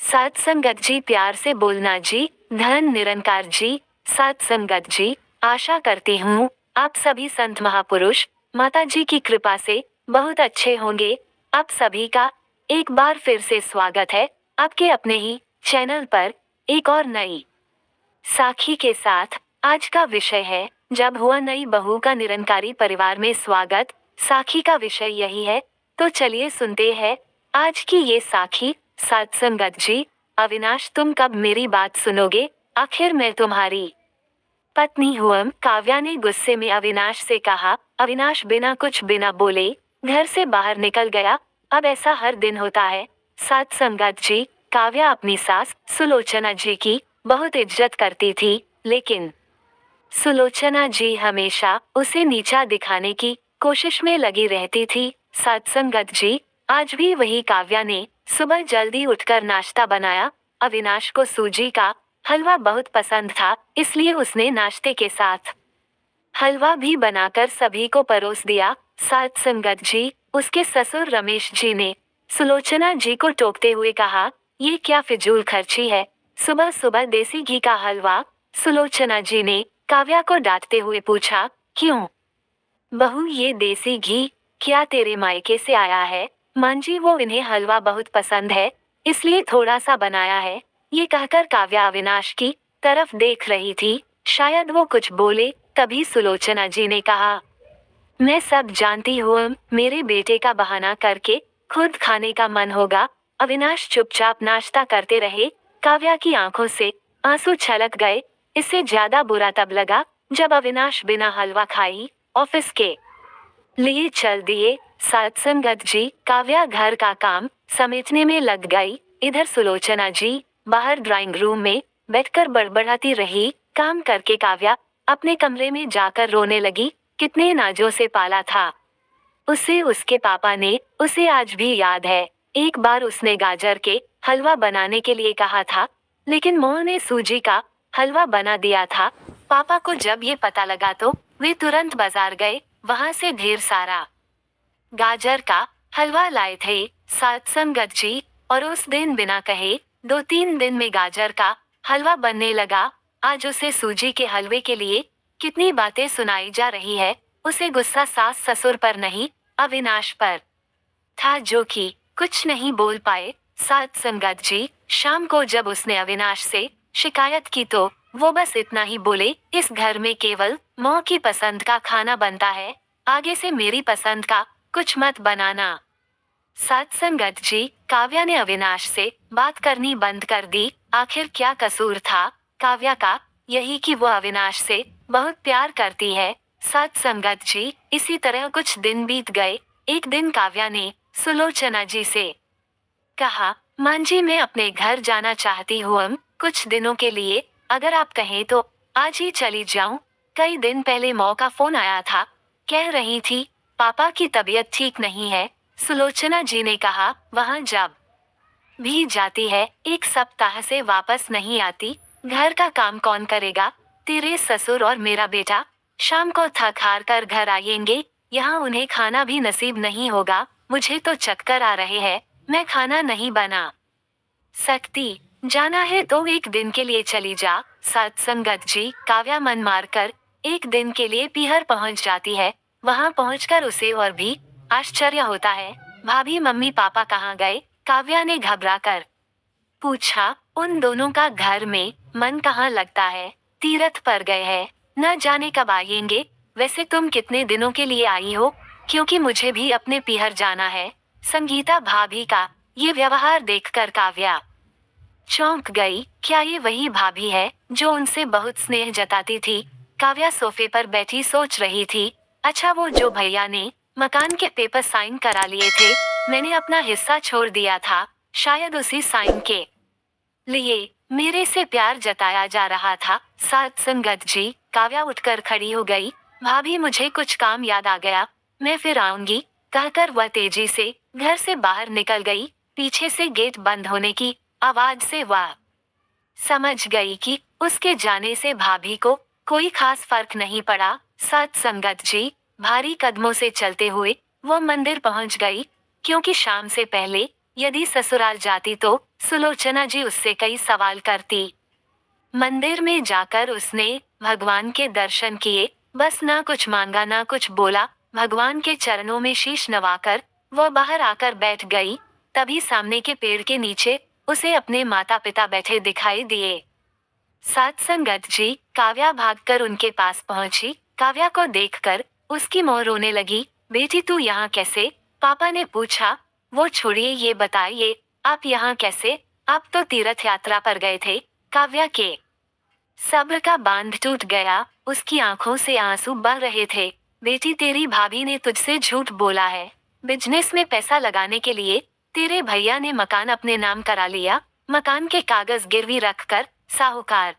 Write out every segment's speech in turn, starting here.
साथ संगत जी, प्यार से बोलना जी। धन निरंकार जी। साथ संगत जी, आशा करती हूँ आप सभी संत महापुरुष माता जी की कृपा से बहुत अच्छे होंगे। आप सभी का एक बार फिर से स्वागत है आपके अपने ही चैनल पर एक और नई साखी के साथ। आज का विषय है, जब हुआ नई बहू का निरंकारी परिवार में स्वागत। साखी का विषय यही है, तो चलिए सुनते हैं आज की ये साखी। साथ संगत जी, अविनाश तुम कब मेरी बात सुनोगे? आखिर मैं तुम्हारी पत्नी हूँ। काव्या ने गुस्से में अविनाश से कहा। अविनाश बिना बोले घर से बाहर निकल गया। अब ऐसा हर दिन होता है साथ संगत जी। काव्या अपनी सास सुलोचना जी की बहुत इज्जत करती थी, लेकिन सुलोचना जी हमेशा उसे नीचा दिखाने की कोशिश में लगी रहती थी। साथ संगत जी, आज भी वही काव्या ने सुबह जल्दी उठकर नाश्ता बनाया। अविनाश को सूजी का हलवा बहुत पसंद था, इसलिए उसने नाश्ते के साथ हलवा भी बनाकर सभी को परोस दिया। साथ संगत जी, उसके ससुर रमेश जी ने सुलोचना जी को टोकते हुए कहा, ये क्या फिजूल खर्ची है, सुबह सुबह देसी घी का हलवा। सुलोचना जी ने काव्या को डांटते हुए पूछा, क्यों बहू, ये देसी घी क्या तेरे मायके से आया है? मां जी, वो इन्हें हलवा बहुत पसंद है, इसलिए थोड़ा सा बनाया है। ये कहकर काव्या अविनाश की तरफ देख रही थी, शायद वो कुछ बोले, तभी सुलोचना जी ने कहा, मैं सब जानती हूँ, मेरे बेटे का बहाना करके खुद खाने का मन होगा। अविनाश चुपचाप नाश्ता करते रहे। काव्या की आंखों से आंसू छलक गए। इससे ज्यादा बुरा तब लगा जब अविनाश बिना हलवा खाई ऑफिस के लिए चल दिए। साथ संगत जी, काव्या घर का काम समेटने में लग गई। इधर सुलोचना जी बाहर ड्राइंग रूम में बैठकर बड़बड़ाती रही। काम करके काव्या अपने कमरे में जाकर रोने लगी। कितने नाजों से पाला था उसे उसके पापा ने, उसे आज भी याद है। एक बार उसने गाजर के हलवा बनाने के लिए कहा था, लेकिन मोह ने सूजी का हलवा बना दिया था। पापा को जब ये पता लगा तो वे तुरंत बाजार गए, वहां से ढेर सारा गाजर का हलवा लाए थे साथ संगत जी, और उस दिन बिना कहे 2-3 दिन में गाजर का हलवा बनने लगा। आज उसे सूजी के हलवे के लिए कितनी बातें सुनाई जा रही है। उसे गुस्सा सास ससुर पर नहीं, अविनाश पर था, जो कि कुछ नहीं बोल पाए। साथ संगत जी, शाम को जब उसने अविनाश से शिकायत की तो वो बस इतना ही बोले, इस घर में केवल माँ की पसंद का खाना बनता है, आगे से मेरी पसंद का कुछ मत बनाना। साथ संगत जी, काव्या ने अविनाश से बात करनी बंद कर दी। आखिर क्या कसूर था काव्या का? यही कि वो अविनाश से बहुत प्यार करती है। साथ संगत जी, इसी तरह कुछ दिन बीत गए। एक दिन काव्या ने सुलोचना जी से कहा, मां जी, मैं अपने घर जाना चाहती हूँ कुछ दिनों के लिए, अगर आप कहें तो आज ही चली जाऊं। कई दिन पहले मौ का फोन आया था, कह रही थी पापा की तबीयत ठीक नहीं है। सुलोचना जी ने कहा, वहां जब भी जाती है 1 सप्ताह से वापस नहीं आती। घर का काम कौन करेगा? तेरे ससुर और मेरा बेटा शाम को थक हार कर घर आएंगे, यहाँ उन्हें खाना भी नसीब नहीं होगा। मुझे तो चक्कर आ रहे हैं, मैं खाना नहीं बना सकती। जाना है तो एक दिन के लिए चली जा। साथ संगत जी, काव्या मन मारकर एक दिन के लिए पीहर पहुंच जाती है। वहां पहुंचकर उसे और भी आश्चर्य होता है। भाभी, मम्मी पापा कहाँ गए? काव्या ने घबरा कर पूछा। उन दोनों का घर में मन कहाँ लगता है, तीरथ पर गए हैं, न जाने कब आएंगे। वैसे तुम कितने दिनों के लिए आई हो? क्योंकि मुझे भी अपने पीहर जाना है। संगीता भाभी का ये व्यवहार देखकर काव्या चौंक गई। क्या ये वही भाभी है जो उनसे बहुत स्नेह जताती थी? काव्या सोफे पर बैठी सोच रही थी। अच्छा, वो जो भैया ने मकान के पेपर साइन करा लिए थे, मैंने अपना हिस्सा छोड़ दिया था, शायद उसी साइन के लिए मेरे से प्यार जताया जा रहा था। साथ संगत जी, काव्या उठकर खड़ी हो गई। भाभी, मुझे कुछ काम याद आ गया, मैं फिर आऊंगी, कहकर वह तेजी से घर से बाहर निकल गई। पीछे से गेट बंद होने की आवाज से वह समझ गई कि उसके जाने से भाभी को कोई खास फर्क नहीं पड़ा। साथ संगत जी, भारी कदमों से चलते हुए वो मंदिर पहुंच गई, क्योंकि शाम से पहले यदि ससुराल जाती तो सुलोचना जी उससे कई सवाल करती। मंदिर में जाकर उसने भगवान के दर्शन किए, बस ना कुछ मांगा ना कुछ बोला। भगवान के चरणों में शीश नवाकर वह बाहर आकर बैठ गई। तभी सामने के पेड़ के नीचे उसे अपने माता पिता बैठे दिखाई दिए। साथ संगत जी, काव्या भागकर उनके पास पहुंची। काव्या को देखकर उसकी मां रोने लगी। बेटी तू यहाँ कैसे? पापा ने पूछा। वो छोड़िए, ये बताइए आप यहाँ कैसे? आप तो तीर्थ यात्रा पर गए थे। काव्या के सब्र का बांध टूट गया, उसकी आंखों से आंसू बह रहे थे। बेटी तेरी भाभी ने तुझसे झूठ बोला है। बिजनेस में पैसा लगाने के लिए तेरे भैया ने मकान अपने नाम करा लिया। मकान के कागज गिरवी रखकर साहूकार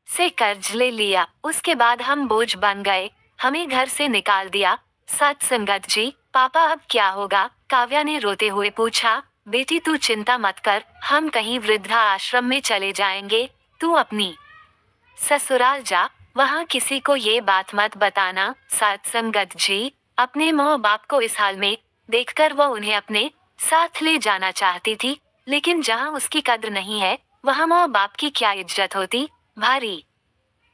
से कर्ज ले लिया। उसके बाद हम बोझ बन गए, हमें घर से निकाल दिया। सत संगत जी, पापा अब क्या होगा? काव्या ने रोते हुए पूछा। बेटी तू चिंता मत कर, हम कहीं वृद्धा आश्रम में चले जाएंगे। तू अपनी ससुराल जा, वहाँ किसी को ये बात मत बताना। सत्संगत जी, अपने माँ बाप को इस हाल में देखकर वह उन्हें अपने साथ ले जाना चाहती थी, लेकिन जहाँ उसकी कद्र नहीं है वहाँ माँ बाप की क्या इज्जत होती। भारी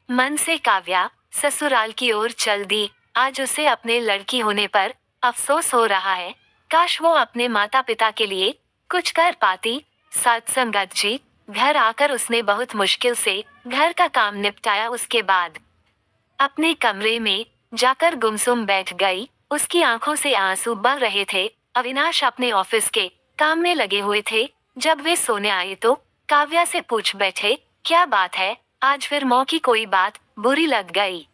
मन से काव्या ससुराल की ओर चल दी। आज उसे अपने लड़की होने पर अफसोस हो रहा है। काश वो अपने माता पिता के लिए कुछ कर पाती। सत्संगत जी, घर आकर उसने बहुत मुश्किल से घर का काम निपटाया। उसके बाद अपने कमरे में जाकर गुमसुम बैठ गई। उसकी आंखों से आंसू बह रहे थे। अविनाश अपने ऑफिस के काम में लगे हुए थे। जब वे सोने आए तो काव्या से पूछ बैठे, क्या बात है? आज फिर माँ की कोई बात बुरी लग गई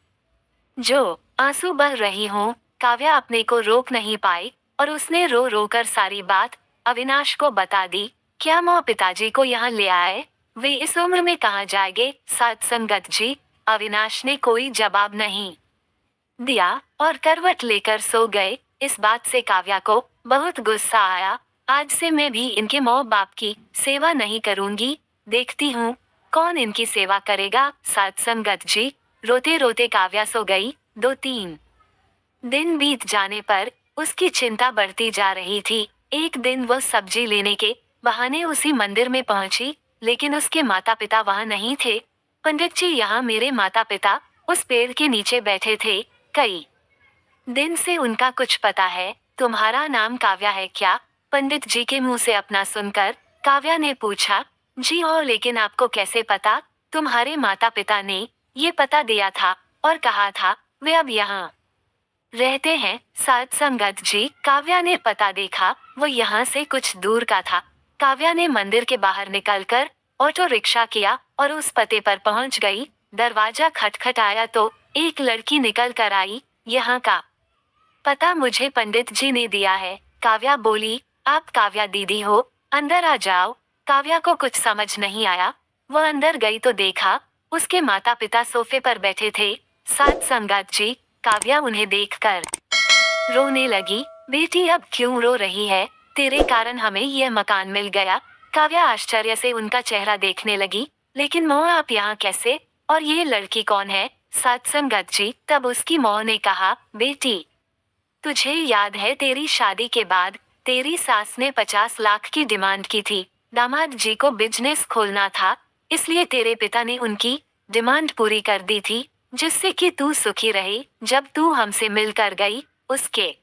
जो आंसू बह रही हों? काव्या अपने को रोक नहीं पाई और उसने रो रो कर सारी बात अविनाश को बता दी। क्या माँ पिताजी को यहाँ ले आए? वे इस उम्र में कहाँ जाएंगे? सत्संगत जी, अविनाश ने कोई जवाब नहीं दिया और करवट लेकर सो गए। इस बात से काव्या को बहुत गुस्सा आया। आज से मैं भी इनके माँ बाप की सेवा नहीं करूंगी, देखती हूँ कौन इनकी सेवा करेगा। सत्संगत जी, रोते रोते काव्या सो गई। 2-3 दिन बीत जाने पर उसकी चिंता बढ़ती जा रही थी। एक दिन वह सब्जी लेने के बहाने उसी मंदिर में पहुंची, लेकिन उसके माता पिता वहां नहीं थे। पंडित जी, यहाँ मेरे माता पिता उस पेड़ के नीचे बैठे थे। कई दिन से उनका कुछ पता है। तुम्हारा नाम काव्या है क्या? पंडित जी के मुंह से अपना सुनकर काव्या ने पूछा। जी हाँ, लेकिन आपको कैसे पता? तुम्हारे माता पिता ने ये पता दिया था और कहा था वे अब यहाँ रहते हैं। सत्संगत जी, काव्या ने पता देखा, वो यहाँ से कुछ दूर का था। काव्या ने मंदिर के बाहर निकलकर ऑटो रिक्शा किया और उस पते पर पहुंच गई। दरवाजा खटखटाया तो एक लड़की निकल कर आई। यहाँ का पता मुझे पंडित जी ने दिया है। काव्या बोली। आप काव्या दीदी हो? अंदर आ जाओ। काव्या को कुछ समझ नहीं आया। वह अंदर गई तो देखा उसके माता पिता सोफे पर बैठे थे। सत्संगत जी, काव्या उन्हें देखकर रोने लगी। बेटी अब क्यों रो रही है? तेरे कारण हमें यह मकान मिल गया। काव्या आश्चर्य से उनका चेहरा देखने लगी। लेकिन माँ, आप यहाँ कैसे? और ये लड़की कौन है? सत्संगत जी, तब उसकी माँ ने कहा, बेटी तुझे याद है तेरी शादी के बाद तेरी सास ने 50 लाख की डिमांड की थी। दामाद जी को बिजनेस खोलना था, इसलिए तेरे पिता ने उनकी डिमांड पूरी कर दी थी, जिससे कि तू सुखी रही। जब तू हमसे मिलकर गई उसके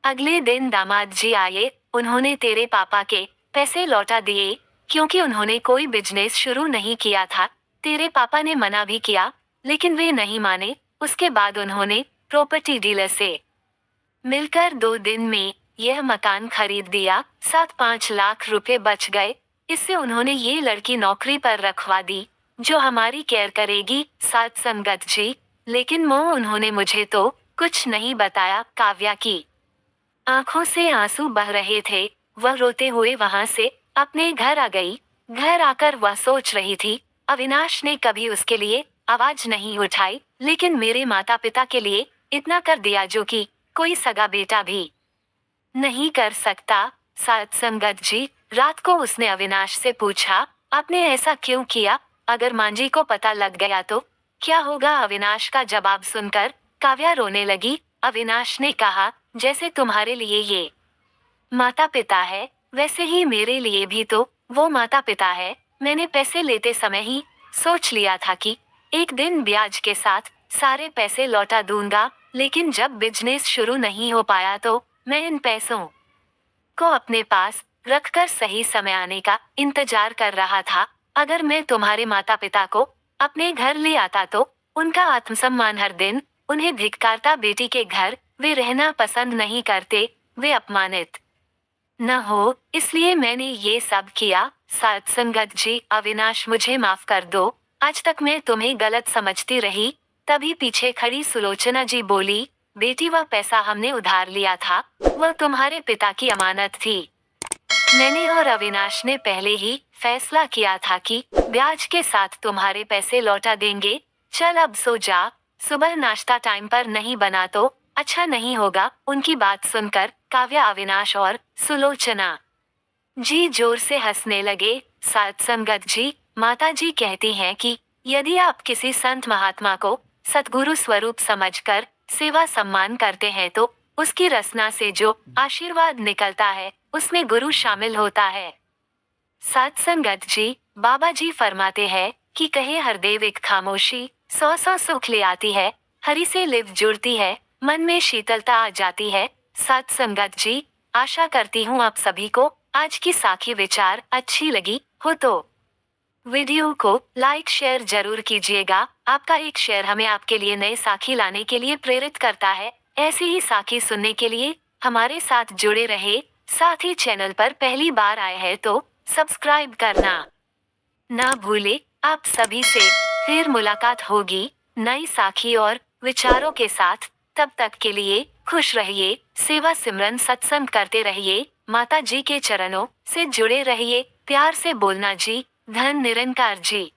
अगले दिन दामाद जी आए। उन्होंने तेरे पापा के पैसे लौटा दिए, क्योंकि उन्होंने कोई बिजनेस शुरू नहीं किया था। तेरे पापा ने मना भी किया, लेकिन वे नहीं माने। उसके बाद उन्होंने प्रॉपर्टी डीलर से मिलकर 2 दिन में यह मकान खरीद दिया। 7-5 लाख रुपए बच गए। इससे उन्होंने ये लड़की नौकरी पर रखवा दी, जो हमारी केयर करेगी। सत्संगत जी, लेकिन माँ, उन्होंने मुझे तो कुछ नहीं बताया। काव्या की आंखों से आंसू बह रहे थे। वह रोते हुए वहां से अपने घर आ गई। घर आकर वह सोच रही थी, अविनाश ने कभी उसके लिए आवाज नहीं उठाई, लेकिन मेरे माता पिता के लिए इतना कर दिया जो कि कोई सगा बेटा भी नहीं कर सकता। सत्संगत जी, रात को उसने अविनाश से पूछा, आपने ऐसा क्यों किया? अगर मांझी को पता लग गया तो क्या होगा? अविनाश का जवाब सुनकर काव्या रोने लगी। अविनाश ने कहा, जैसे तुम्हारे लिए ये माता पिता है, वैसे ही मेरे लिए भी तो वो माता पिता है। मैंने पैसे लेते समय ही सोच लिया था कि एक दिन ब्याज के साथ सारे पैसे लौटा दूंगा, लेकिन जब बिजनेस शुरू नहीं हो पाया तो मैं इन पैसों को अपने पास रखकर सही समय आने का इंतजार कर रहा था। अगर मैं तुम्हारे माता पिता को अपने घर ले आता तो उनका आत्मसम्मान हर दिन उन्हें धिक्कारता। बेटी के घर वे रहना पसंद नहीं करते, वे अपमानित न हो, इसलिए मैंने ये सब किया। सत्संगत जी, अविनाश मुझे माफ कर दो, आज तक मैं तुम्हें गलत समझती रही। तभी पीछे खड़ी सुलोचना जी बोली, बेटी वह पैसा हमने उधार लिया था, वह तुम्हारे पिता की अमानत थी। मैंने और अविनाश ने पहले ही फैसला किया था कि ब्याज के साथ तुम्हारे पैसे लौटा देंगे। चल अब सो जा, सुबह नाश्ता टाइम पर नहीं बना तो अच्छा नहीं होगा। उनकी बात सुनकर काव्या, अविनाश और सुलोचना जी जोर से हंसने लगे। सत्संगत जी, माता जी कहती हैं कि यदि आप किसी संत महात्मा को सद्गुरु स्वरूप समझकर सेवा सम्मान करते हैं तो उसकी रसना से जो आशीर्वाद निकलता है उसमें गुरु शामिल होता है। सत्संगत जी, बाबा जी फरमाते हैं कि कहे हरदेव एक खामोशी 100 सुख ले आती है, हरि से लिव जुड़ती है, मन में शीतलता आ जाती है। सत्संगत जी, आशा करती हूँ आप सभी को आज की साखी विचार अच्छी लगी हो तो वीडियो को लाइक शेयर जरूर कीजिएगा। आपका एक शेयर हमें आपके लिए नए साखी लाने के लिए प्रेरित करता है। ऐसी ही साखी सुनने के लिए हमारे साथ जुड़े रहे। साथ ही चैनल पर पहली बार आए हैं तो सब्सक्राइब करना ना भूले। आप सभी से फिर मुलाकात होगी नई साखी और विचारों के साथ। तब तक के लिए खुश रहिए, सेवा सिमरन सत्संग करते रहिए, माता जी के चरणों से जुड़े रहिए। प्यार से बोलना जी, धन निरंकार जी।